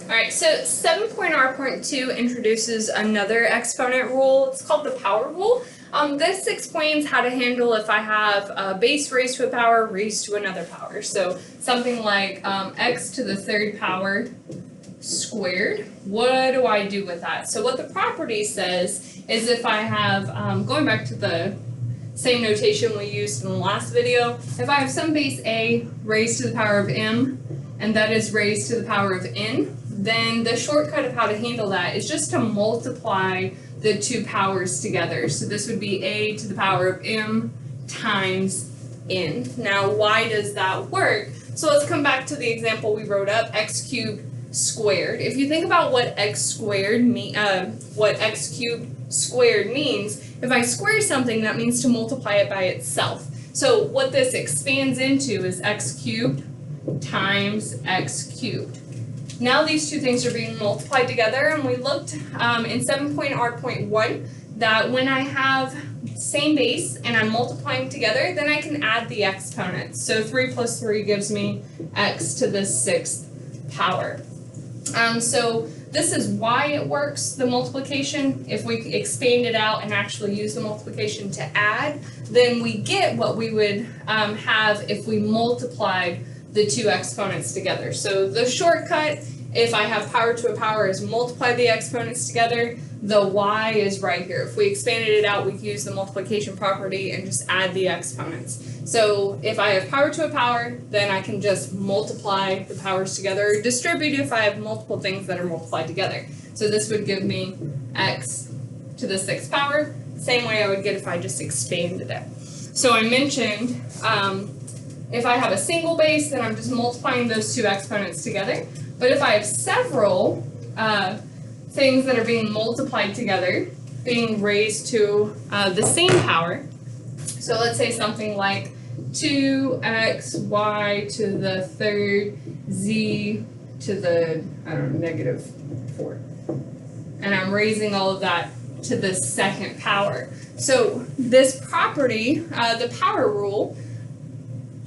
Alright, so 7.R.2 introduces another exponent rule. It's called the power rule. This explains how to handle if I have a base raised to a power raised to another power. So something like x to the third power squared. What do I do with that? So what the property says is if I have, going back to the same notation we used in the last video, if I have some base a raised to the power of m and that is raised to the power of n, then the shortcut of how to handle that is just to multiply the two powers together. So this would be a to the power of m times n. Now why does that work? So let's come back to the example we wrote up, x cubed squared. If you think about what x cubed squared means, if I square something, that means to multiply it by itself. So what this expands into is x cubed times x cubed. Now these two things are being multiplied together, and we looked in 7.R.1 that when I have same base and I'm multiplying together, then I can add the exponents. So 3 plus 3 gives me x to the 6th power. So this is why it works, the multiplication. If we expand it out and actually use the multiplication to add, then we get what we would have if we multiplied the two exponents together. So the shortcut, if I have power to a power, is multiply the exponents together. The y is right here. If we expanded it out, we could use the multiplication property and just add the exponents. So if I have power to a power, then I can just multiply the powers together, or distribute if I have multiple things that are multiplied together. So this would give me x to the 6th power, same way I would get if I just expanded it. So I mentioned if I have a single base, then I'm just multiplying those two exponents together. But if I have several things that are being multiplied together, being raised to the same power, so let's say something like 2xy to the third z to the, -4. And I'm raising all of that to the 2nd power. So this property, the power rule,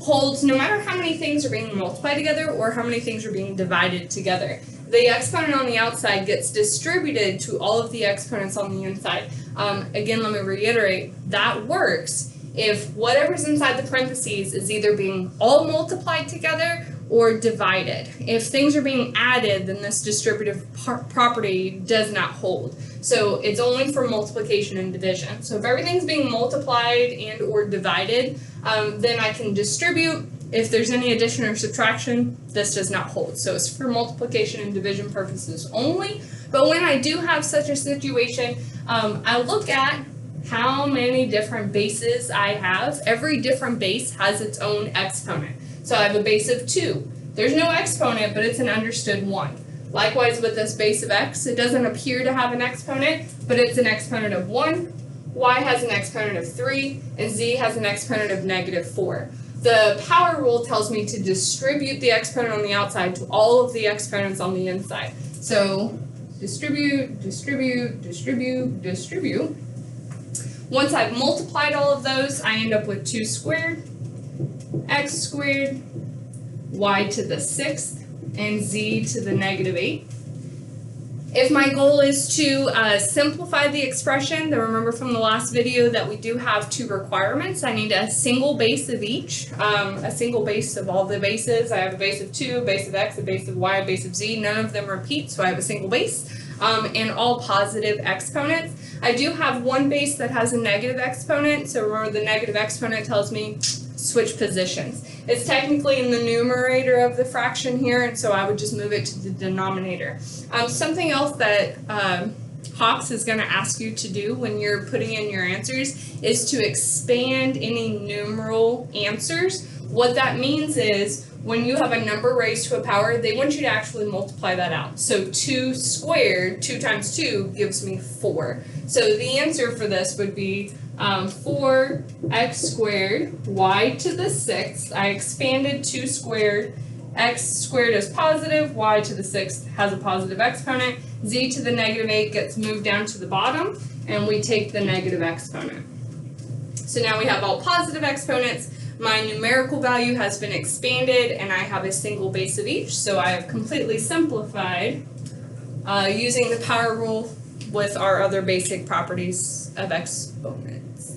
holds no matter how many things are being multiplied together or how many things are being divided together. The exponent on the outside gets distributed to all of the exponents on the inside. Again, let me reiterate, that works if whatever's inside the parentheses is either being all multiplied together or divided. If things are being added, then this distributive property does not hold. So it's only for multiplication and division. So if everything's being multiplied and or divided, then I can distribute. If there's any addition or subtraction, this does not hold. So it's for multiplication and division purposes only. But when I do have such a situation, I look at how many different bases I have. Every different base has its own exponent. So I have a base of 2. There's no exponent, but it's an understood 1. Likewise with this base of x, it doesn't appear to have an exponent, but it's an exponent of 1. Y has an exponent of 3, and z has an exponent of -4. The power rule tells me to distribute the exponent on the outside to all of the exponents on the inside. So distribute, distribute, distribute, distribute. Once I've multiplied all of those, I end up with 2 squared, x squared, y to the 6th, and z to the -8. If my goal is to simplify the expression, then remember from the last video that we do have 2 requirements. I need a single base of each, a single base of all the bases. I have a base of 2, a base of x, a base of y, a base of z. None of them repeat, so I have a single base, and all positive exponents. I do have one base that has a negative exponent, so remember the negative exponent tells me switch positions. It's technically in the numerator of the fraction here, and so I would just move it to the denominator. Something else that Hawks is going to ask you to do when you're putting in your answers is to expand any numeral answers. What that means is when you have a number raised to a power, they want you to actually multiply that out. So 2 squared, 2 times 2 gives me 4. So the answer for this would be 4x squared, y to the 6th. I expanded 2 squared, x squared is positive, y to the 6th has a positive exponent, z to the -8 gets moved down to the bottom, and we take the negative exponent. So now we have all positive exponents, My numerical value has been expanded and I have a single base of each, so I have completely simplified using the power rule with our other basic properties of exponents.